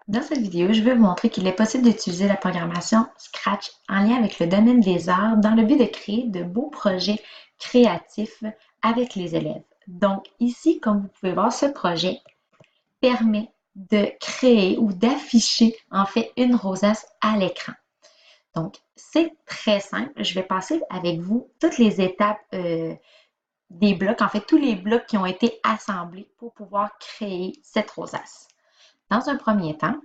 Dans cette vidéo, je vais vous montrer qu'il est possible d'utiliser la programmation Scratch en lien avec le domaine des arts dans le but de créer de beaux projets créatifs avec les élèves. Donc ici, comme vous pouvez voir, ce projet permet de créer ou d'afficher en fait une rosace à l'écran. Donc c'est très simple. Je vais passer avec vous toutes les étapes des blocs, en fait tous les blocs qui ont été assemblés pour pouvoir créer cette rosace. Dans un premier temps,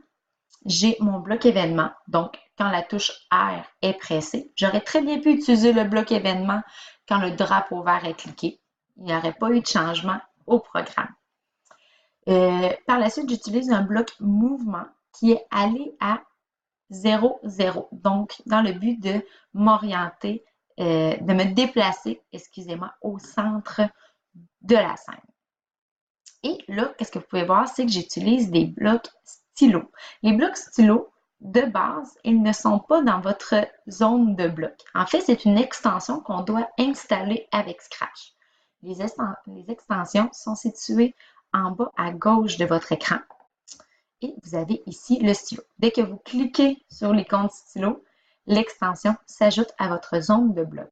j'ai mon bloc événement. Donc, quand la touche R est pressée, j'aurais très bien pu utiliser le bloc événement quand le drapeau vert est cliqué. Il n'y aurait pas eu de changement au programme. Par la suite, j'utilise un bloc mouvement qui est allé à 0, 0. Donc, dans le but de m'orienter, de me déplacer, excusez-moi, au centre de la scène. Et là, qu'est-ce que vous pouvez voir, c'est que j'utilise des blocs stylos. Les blocs stylos, de base, ils ne sont pas dans votre zone de bloc. En fait, c'est une extension qu'on doit installer avec Scratch. Les extensions sont situées en bas à gauche de votre écran. Et vous avez ici le stylo. Dès que vous cliquez sur l'icône stylo, l'extension s'ajoute à votre zone de bloc.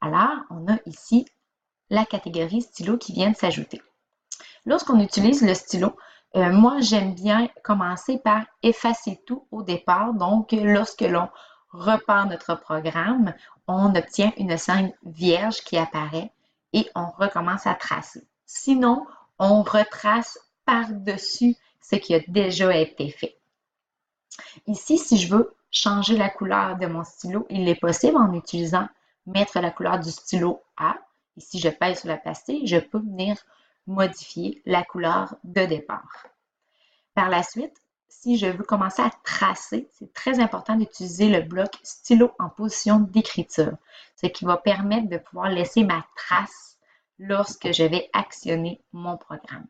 Alors, on a ici la catégorie stylo qui vient de s'ajouter. Lorsqu'on utilise le stylo, moi, j'aime bien commencer par effacer tout au départ. Donc, lorsque l'on repart notre programme, on obtient une scène vierge qui apparaît et on recommence à tracer. Sinon, on retrace par-dessus ce qui a déjà été fait. Ici, si je veux changer la couleur de mon stylo, il est possible en utilisant mettre la couleur du stylo à. Et si je pèse sur la pastille, je peux venir modifier la couleur de départ. Par la suite, si je veux commencer à tracer, c'est très important d'utiliser le bloc stylo en position d'écriture, ce qui va permettre de pouvoir laisser ma trace lorsque je vais actionner mon programme.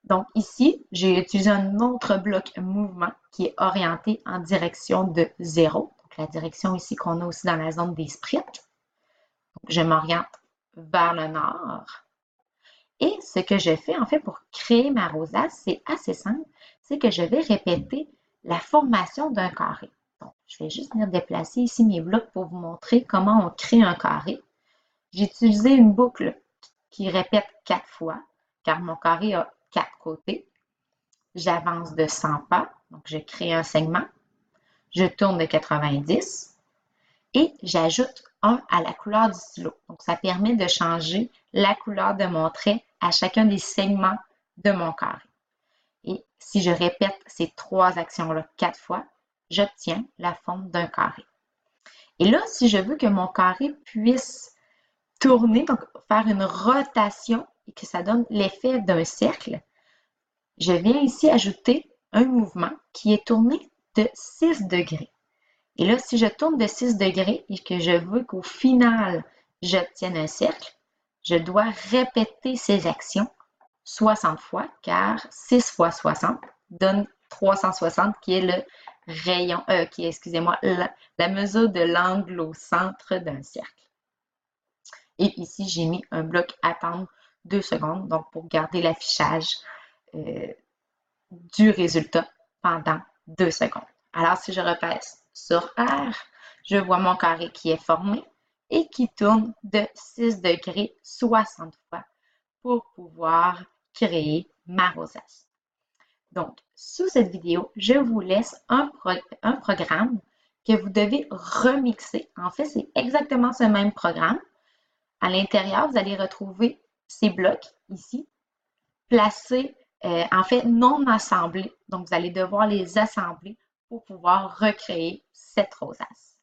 Donc ici, j'ai utilisé un autre bloc mouvement qui est orienté en direction de 0. Donc la direction ici qu'on a aussi dans la zone des sprints. Donc, je m'oriente vers le nord. Et ce que je fais en fait pour créer ma rosace, c'est assez simple, c'est que je vais répéter la formation d'un carré. Donc, je vais juste venir déplacer ici mes blocs pour vous montrer comment on crée un carré. J'ai utilisé une boucle qui répète 4 fois, car mon carré a 4 côtés. J'avance de 100 pas, donc je crée un segment. Je tourne de 90 et j'ajoute 1 à la couleur du stylo. Donc, ça permet de changer la couleur de mon trait à chacun des segments de mon carré. Et si je répète ces 3 actions-là 4 fois, j'obtiens la forme d'un carré. Et là, si je veux que mon carré puisse tourner, donc faire une rotation et que ça donne l'effet d'un cercle, je viens ici ajouter un mouvement qui est tourné de 6 degrés. Et là, si je tourne de 6 degrés et que je veux qu'au final, j'obtienne un cercle, je dois répéter ces actions 60 fois, car 6 fois 60 donne 360, qui est le rayon, qui est, excusez-moi, la mesure de l'angle au centre d'un cercle. Et ici, j'ai mis un bloc attendre 2 secondes, donc pour garder l'affichage du résultat pendant 2 secondes. Alors, si je repasse sur R, je vois mon carré qui est formé et qui tourne de 6 degrés 60 fois pour pouvoir créer ma rosace. Donc, sous cette vidéo, je vous laisse un programme que vous devez remixer. En fait, c'est exactement ce même programme. À l'intérieur, vous allez retrouver ces blocs ici, placés, en fait, non assemblés. Donc, vous allez devoir les assembler pour pouvoir recréer cette rosace.